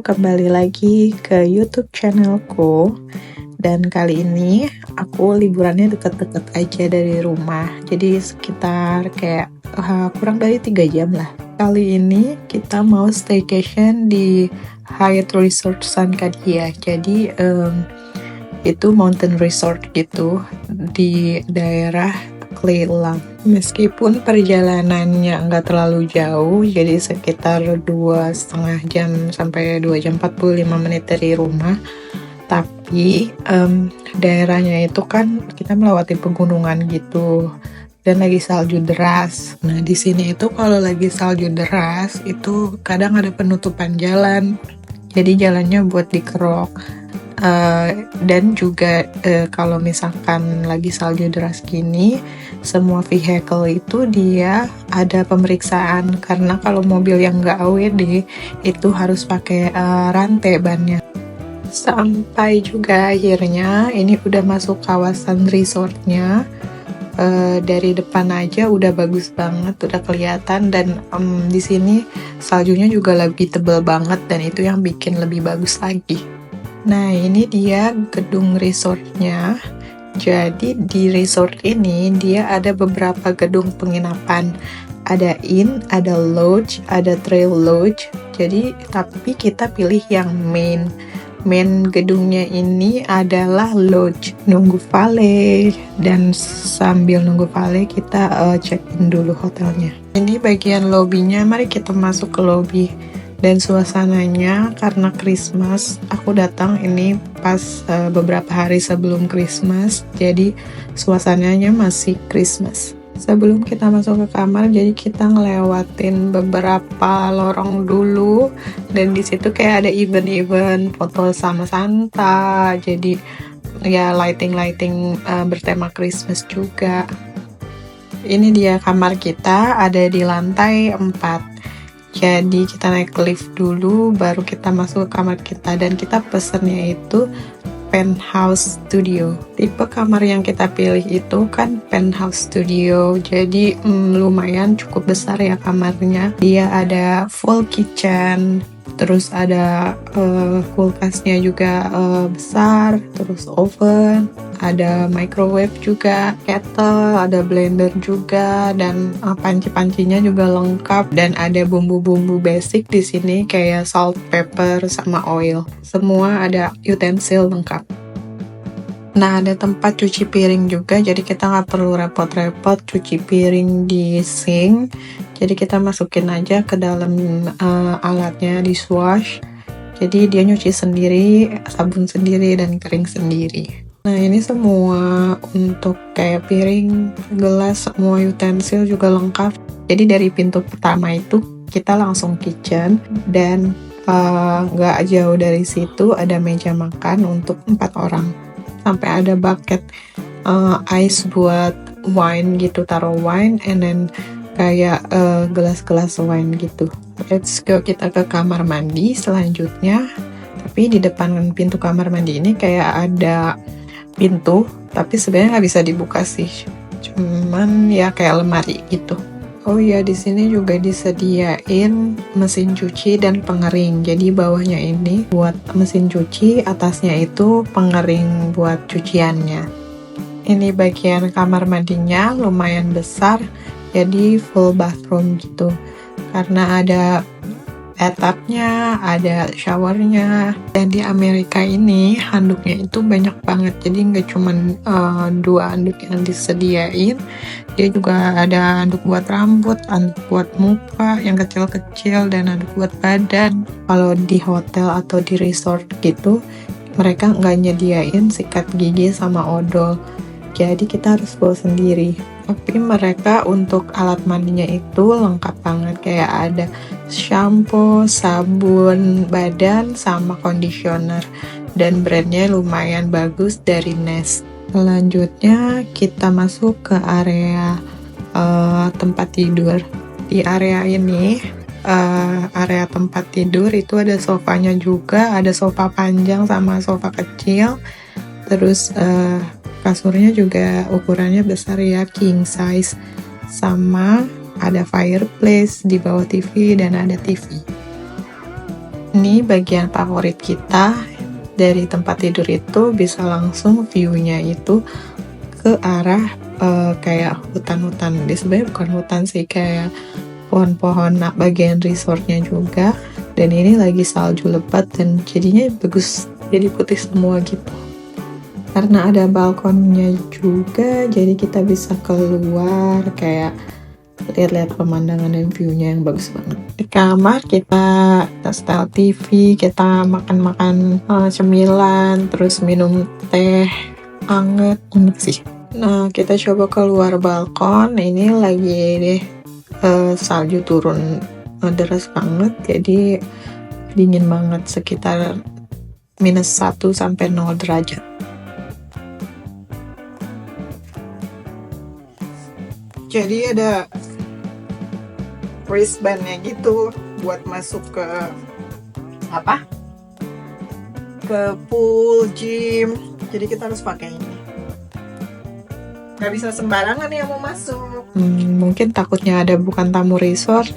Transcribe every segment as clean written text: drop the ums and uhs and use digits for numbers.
kembali lagi ke YouTube channelku. Dan kali ini aku liburannya deket-deket aja dari rumah. Jadi sekitar kayak kurang dari 3 jam lah. Kali ini kita mau staycation di Hyatt Resort San Katia. Jadi itu mountain resort gitu di daerah Cleland. Meskipun perjalanannya nggak terlalu jauh, jadi sekitar 2,5 jam sampai 2 jam 45 menit dari rumah, tapi daerahnya itu kan kita melewati pegunungan gitu dan lagi salju deras. Nah di sini itu kalau lagi salju deras itu kadang ada penutupan jalan, jadi jalannya buat dikerok. Dan juga kalau misalkan lagi salju deras gini, semua vehicle itu dia ada pemeriksaan, karena kalau mobil yang nggak AWD itu harus pakai rantai bannya. Sampai juga akhirnya ini udah masuk kawasan resortnya. Dari depan aja udah bagus banget, udah kelihatan, dan di sini saljunya juga lebih tebal banget, dan itu yang bikin lebih bagus lagi. Nah ini dia gedung resortnya. Jadi di resort ini dia ada beberapa gedung penginapan. Ada inn, ada lodge, ada trail lodge. Jadi tapi kita pilih yang main gedungnya ini adalah lodge. Nunggu valet, dan sambil nunggu valet kita check in dulu hotelnya. Ini bagian lobbynya, mari kita masuk ke lobby. Dan suasananya karena Christmas, aku datang ini pas beberapa hari sebelum Christmas, jadi suasananya masih Christmas. Sebelum kita masuk ke kamar, jadi kita ngelewatin beberapa lorong dulu, dan di situ kayak ada event-event foto sama Santa, jadi ya lighting bertema Christmas juga. Ini dia kamar kita, ada di lantai 4. Jadi kita naik lift dulu, baru kita masuk ke kamar kita, dan kita pesennya itu penthouse studio. Tipe kamar yang kita pilih itu kan penthouse studio, jadi lumayan cukup besar ya kamarnya. Dia ada full kitchen, terus ada kulkasnya juga besar, terus oven, ada microwave juga, kettle, ada blender juga, dan panci-pancinya juga lengkap, dan ada bumbu-bumbu basic di sini kayak salt, pepper, sama oil. Semua ada utensil lengkap. Nah ada tempat cuci piring juga, jadi kita nggak perlu repot-repot cuci piring di sink. Jadi kita masukin aja ke dalam alatnya, dishwash. Jadi dia nyuci sendiri, sabun sendiri, dan kering sendiri. Nah ini semua untuk kayak piring, gelas, semua utensil juga lengkap. Jadi dari pintu pertama itu kita langsung kitchen, dan nggak jauh dari situ ada meja makan untuk 4 orang. Sampai ada bucket ice buat wine gitu, taruh wine, and then kayak gelas-gelas wine gitu. Let's go, kita ke kamar mandi selanjutnya. Tapi di depan pintu kamar mandi ini kayak ada pintu, tapi sebenarnya nggak bisa dibuka sih, cuman ya kayak lemari gitu. Oh ya, di sini juga disediain mesin cuci dan pengering. Jadi bawahnya ini buat mesin cuci, atasnya itu pengering buat cuciannya. Ini bagian kamar mandinya lumayan besar, jadi full bathroom gitu. Karena ada bathtubnya, ada showernya, dan di Amerika ini handuknya itu banyak banget, jadi nggak cuma 2 handuk yang disediain, dia juga ada handuk buat rambut, handuk buat muka yang kecil-kecil, dan handuk buat badan. Kalau di hotel atau di resort gitu, mereka nggak nyediain sikat gigi sama odol, jadi kita harus bawa sendiri. Tapi mereka untuk alat mandinya itu lengkap banget, kayak ada shampoo, sabun badan, sama conditioner, dan brandnya lumayan bagus dari Nest. Selanjutnya kita masuk ke area tempat tidur. Di area ini area tempat tidur itu ada sofanya juga, ada sofa panjang sama sofa kecil, terus kasurnya juga ukurannya besar ya, king size, sama ada fireplace di bawah TV, dan ada TV. Ini bagian favorit kita. Dari tempat tidur itu bisa langsung view-nya itu ke arah kayak hutan-hutan. Dia sebenarnya bukan hutan sih, kayak pohon-pohon bagian resortnya juga. Dan ini lagi salju lebat dan jadinya bagus, jadi putih semua gitu. Karena ada balkonnya juga, jadi kita bisa keluar kayak lihat-lihat pemandangan dan view-nya yang bagus banget. Di kamar kita setel TV, kita makan-makan cemilan, terus minum teh anget, enak sih. Nah, kita coba keluar balkon. Ini lagi deh salju turun deras banget, jadi dingin banget, sekitar -1 sampai 0 derajat. Jadi ada wristbandnya gitu buat masuk ke pool gym, jadi kita harus pakai ini, nggak bisa sembarangan yang mau masuk. Mungkin takutnya ada bukan tamu resort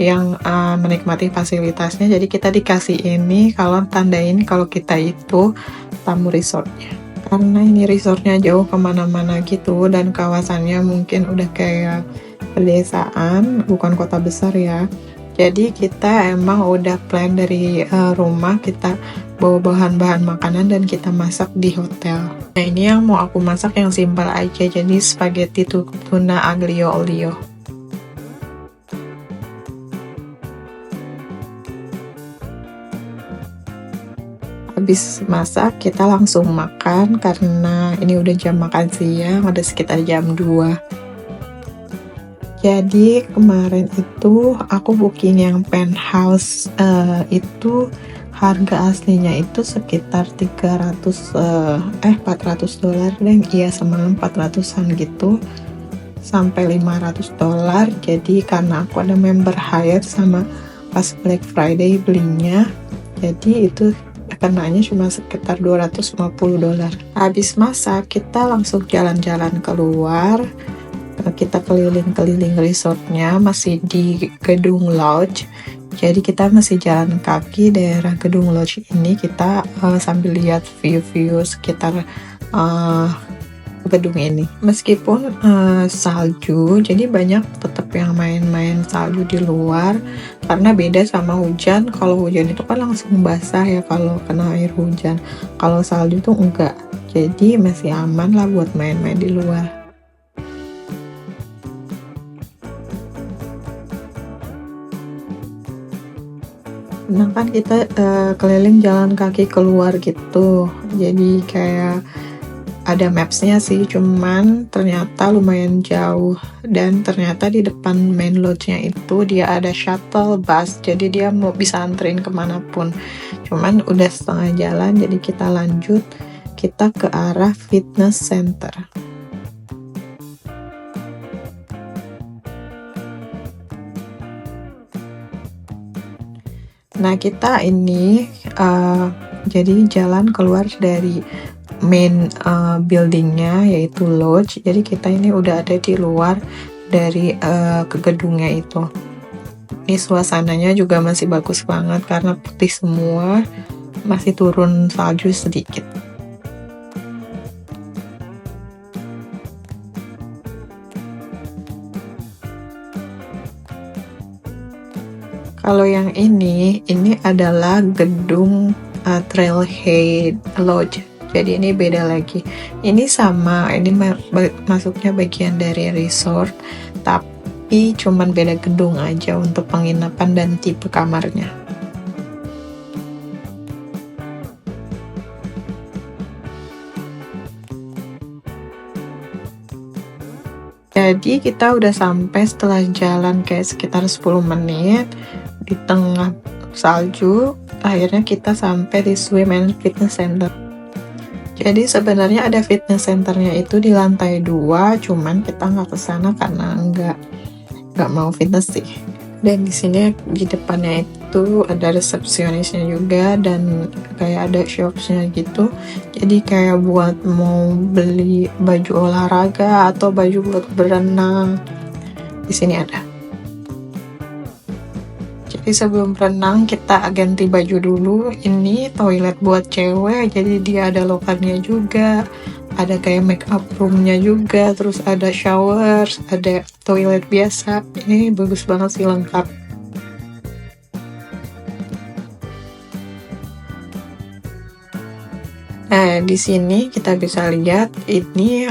yang menikmati fasilitasnya, jadi kita dikasih ini kalau tandain kalau kita itu tamu resortnya. Karena ini resortnya jauh kemana-mana gitu dan kawasannya mungkin udah kayak pedesaan, bukan kota besar ya. Jadi kita emang udah plan dari rumah, kita bawa bahan-bahan makanan dan kita masak di hotel. Nah, ini yang mau aku masak yang simpel aja, jadi spaghetti tuna aglio olio. Habis masak kita langsung makan karena ini udah jam makan siang, udah sekitar jam 2. Jadi kemarin itu aku booking yang penthouse, itu harga aslinya itu sekitar $400 deh, iya semalam 400-an gitu sampai $500. Jadi karena aku ada member hire sama pas Black Friday belinya, jadi itu kenanya cuma sekitar $250. Habis masak kita langsung jalan-jalan keluar, kita keliling-keliling resortnya, masih di gedung lodge, jadi kita masih jalan kaki daerah gedung lodge ini, kita sambil lihat view-view sekitar gedung ini. Meskipun salju, jadi banyak tetap yang main-main salju di luar, karena beda sama hujan. Kalau hujan itu kan langsung basah ya kalau kena air hujan, kalau salju tuh enggak, jadi masih aman lah buat main-main di luar. Nah kan kita keliling jalan kaki keluar gitu, jadi kayak ada mapsnya sih, cuman ternyata lumayan jauh, dan ternyata di depan main lodge-nya itu dia ada shuttle bus, jadi dia mau bisa anterin kemanapun. Cuman udah setengah jalan, jadi kita lanjut, kita ke arah fitness center. Nah kita ini jadi jalan keluar dari main buildingnya yaitu lodge, jadi kita ini udah ada di luar dari ke gedungnya itu. Ini suasananya juga masih bagus banget karena putih semua, masih turun salju sedikit. Kalau yang ini adalah gedung Trailhead Lodge. Jadi ini beda lagi. Ini sama, ini masuknya bagian dari resort, tapi cuman beda gedung aja untuk penginapan dan tipe kamarnya. Jadi kita udah sampai setelah jalan kayak sekitar 10 menit di tengah salju, akhirnya kita sampai di Swim and Fitness Center. Jadi sebenarnya ada fitness centernya itu di lantai 2, cuman kita nggak kesana karena nggak mau fitness sih. Dan di sini di depannya itu ada resepsionisnya juga dan kayak ada shopsnya gitu. Jadi kayak buat mau beli baju olahraga atau baju buat berenang, di sini ada. Jadi sebelum berenang kita ganti baju dulu. Ini toilet buat cewek, jadi dia ada lokernya juga, ada kayak make up roomnya juga, terus ada shower, ada toilet biasa. Ini bagus banget sih, lengkap. Nah, di sini kita bisa lihat ini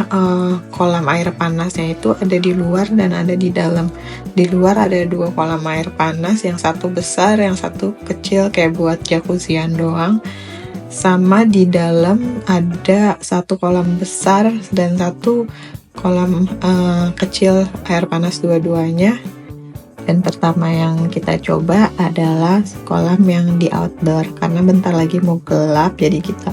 kolam air panasnya itu ada di luar dan ada di dalam. Di luar ada 2 kolam air panas, yang satu besar, yang satu kecil kayak buat jacuzzian doang. Sama di dalam ada 1 kolam besar dan 1 kolam kecil air panas dua-duanya. Dan pertama yang kita coba adalah kolam yang di outdoor, karena bentar lagi mau gelap, jadi kita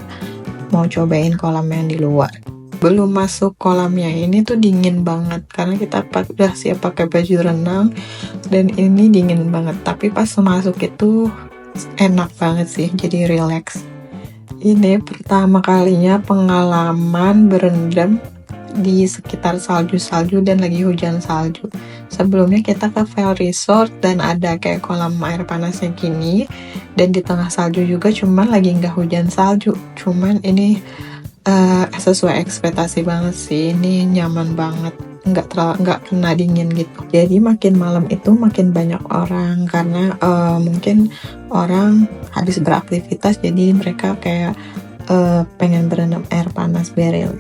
mau cobain kolam yang di luar. Belum masuk kolamnya ini tuh dingin banget, karena kita udah siap pakai baju renang dan ini dingin banget. Tapi pas masuk itu enak banget sih, jadi relax. Ini pertama kalinya pengalaman berendam di sekitar salju-salju dan lagi hujan salju. Sebelumnya kita ke Vail Resort dan ada kayak kolam air panasnya gini, dan di tengah salju juga, cuman lagi nggak hujan salju. Cuman ini sesuai ekspektasi banget sih, ini nyaman banget, nggak kena dingin gitu. Jadi makin malam itu makin banyak orang, karena mungkin orang habis beraktivitas, jadi mereka kayak pengen berendam air panas biar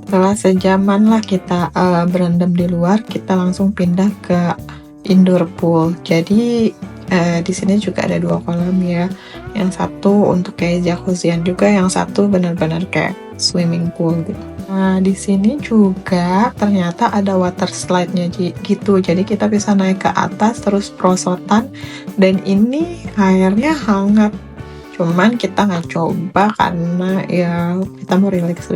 setelah sejaman lah kita berendam di luar, kita langsung pindah ke indoor pool. Jadi di sini juga ada 2 kolam ya. Yang satu untuk kayak jacuzzian juga, yang satu benar-benar kayak swimming pool gitu. Nah, di sini juga ternyata ada water slide-nya gitu. Jadi kita bisa naik ke atas terus prosotan, dan ini airnya hangat. Cuman kita nggak coba karena ya kita mau relax.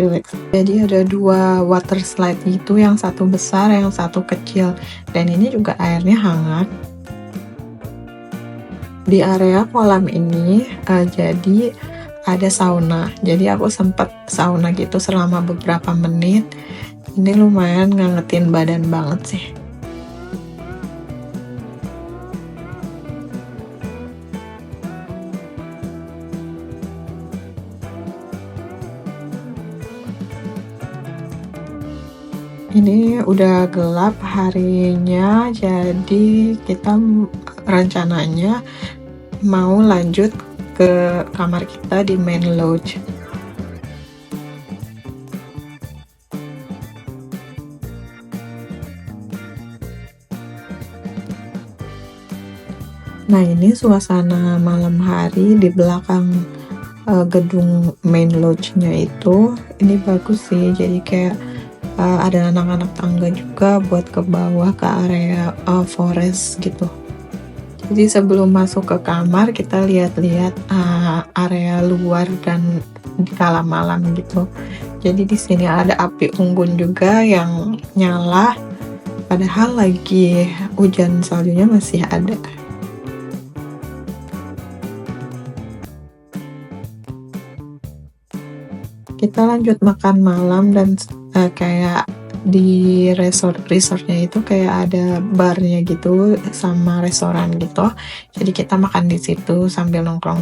Jadi ada 2 water slide gitu, yang satu besar, yang satu kecil, dan ini juga airnya hangat. Di area kolam ini jadi ada sauna, jadi aku sempat sauna gitu selama beberapa menit. Ini lumayan ngangetin badan banget sih. Ini udah gelap harinya, jadi kita rencananya mau lanjut ke kamar kita di main lodge. Nah, ini suasana malam hari di belakang gedung main lodge-nya itu. Ini bagus sih, jadi kayak ada anak-anak tangga juga buat ke bawah ke area forest gitu. Jadi sebelum masuk ke kamar kita lihat-lihat area luar dan di kala malam gitu. Jadi di sini ada api unggun juga yang nyala, padahal lagi hujan saljunya masih ada. Kita lanjut makan malam, dan kayak di resortnya itu kayak ada barnya gitu sama restoran gitu. Jadi kita makan di situ sambil nongkrong.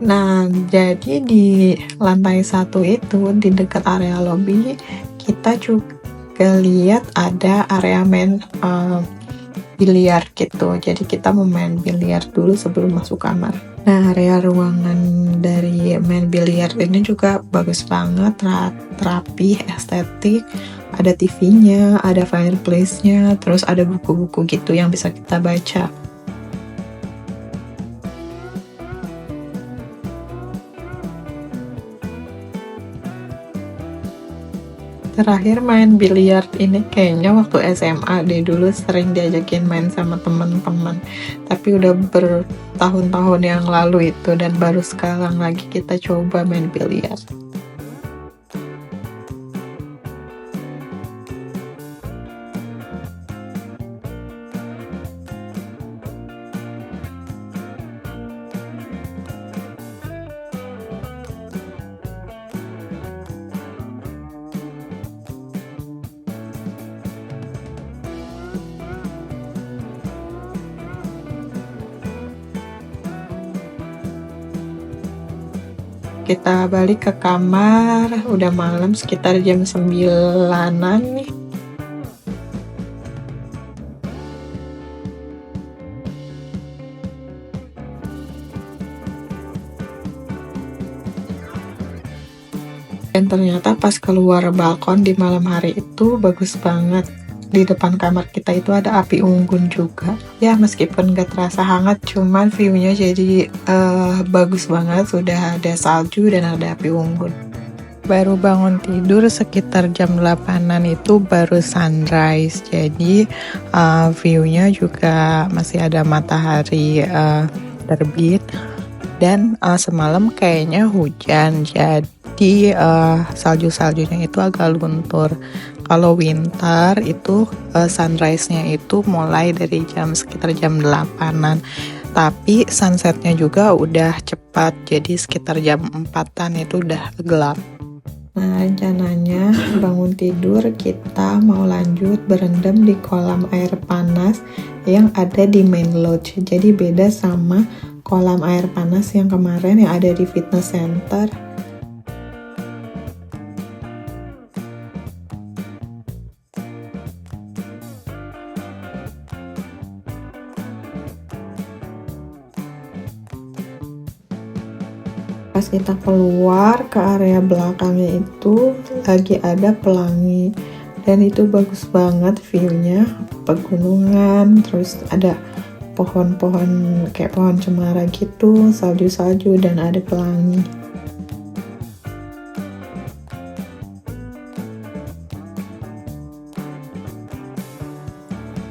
Nah, jadi di lantai 1 itu di dekat area lobby kita juga lihat ada area main biliar gitu. Jadi kita mau main biliar dulu sebelum masuk kamar. Nah, area ruangan dari main biliar ini juga bagus banget, rapi, estetik. Ada TV-nya, ada fireplace-nya, terus ada buku-buku gitu yang bisa kita baca. Terakhir main biliar ini kayaknya waktu SMA deh, dulu sering diajakin main sama teman-teman. Tapi udah bertahun-tahun yang lalu itu, dan baru sekarang lagi kita coba main biliar. kita balik ke kamar, udah malam sekitar jam 9-an nih. Dan ternyata pas keluar balkon di malam hari itu bagus banget. Di depan kamar kita itu ada api unggun juga. Ya meskipun gak terasa hangat, cuman view-nya jadi bagus banget. Sudah ada salju dan ada api unggun. Baru bangun tidur sekitar jam 8-an itu baru sunrise. Jadi view-nya juga masih ada matahari terbit. Dan semalam kayaknya hujan, jadi salju-saljunya itu agak luntur. Kalau winter itu sunrise-nya itu mulai dari sekitar jam 8-an. Tapi sunsetnya juga udah cepat, jadi sekitar jam 4-an itu udah gelap. Nah, rencananya bangun tidur kita mau lanjut berendam di kolam air panas yang ada di main lodge. Jadi beda sama kolam air panas yang kemarin yang ada di fitness center. Pas kita keluar ke area belakangnya itu lagi ada pelangi dan itu bagus banget view-nya, pegunungan, terus ada pohon-pohon kayak pohon cemara gitu, salju-salju dan ada pelangi.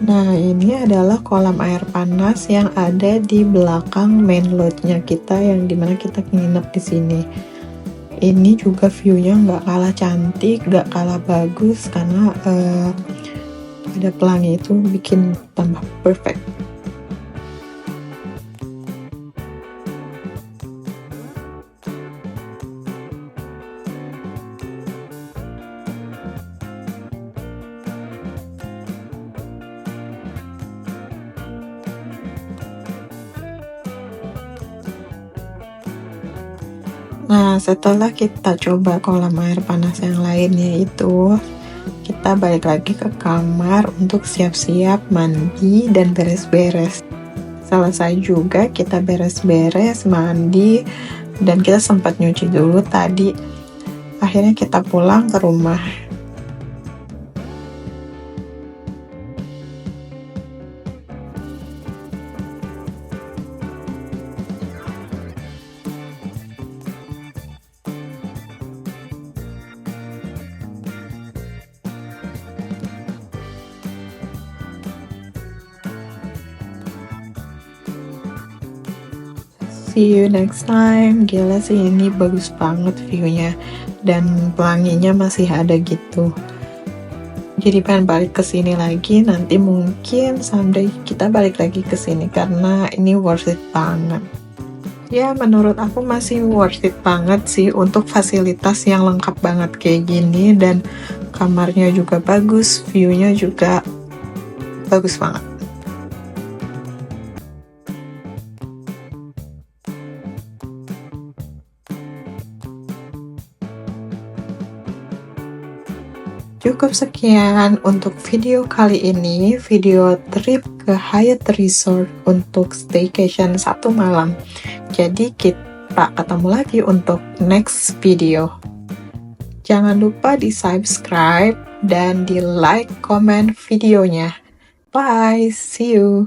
Nah, ini adalah kolam air panas yang ada di belakang main lodge-nya kita yang dimana kita nginep di sini. Ini juga view-nya nggak kalah cantik, nggak kalah bagus karena ada pelangi itu bikin tambah perfect. Nah, setelah kita coba kolam air panas yang lainnya itu, kita balik lagi ke kamar untuk siap-siap mandi dan beres-beres. Selesai juga kita beres-beres, mandi, dan kita sempat nyuci dulu tadi. Akhirnya kita pulang ke rumah. See you next time. Gila sih, ini bagus banget view-nya dan pelanginya masih ada gitu. Jadi pengen balik ke sini lagi, nanti mungkin someday kita balik lagi ke sini karena ini worth it banget. Ya, menurut aku masih worth it banget sih untuk fasilitas yang lengkap banget kayak gini dan kamarnya juga bagus, view-nya juga bagus banget. Cukup sekian untuk video kali ini, video trip ke Hyatt Resort untuk staycation 1 malam. Jadi kita ketemu lagi untuk next video. Jangan lupa di subscribe dan di like, comment videonya. Bye, see you.